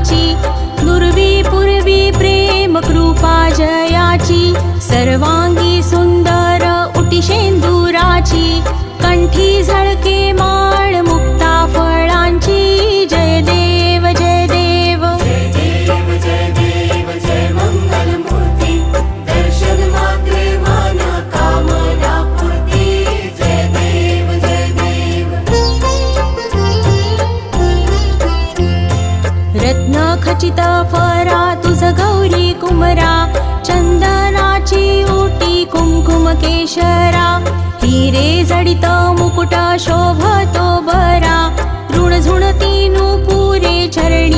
सुराची, नुरवी पूर्वी प्रेम कृपा जयाची, सर्वांगी सुंदर उटी शेंदुराची, कंठी झळके माळ मुक्ता फळांची, जय देव जय देव जय देव जय देव जय मंगल मूर्ती, दर्शन मात्रे मन कामना पूर्ती, जय देव जय देव। रत्न खचित फरा तुझ गौरी कुमरा, चंदनाची ओटी कुंकुम केशरा, हिरे जडित मुकुट शोभतो बरा, ऋण झुणती नुपुरे चरणी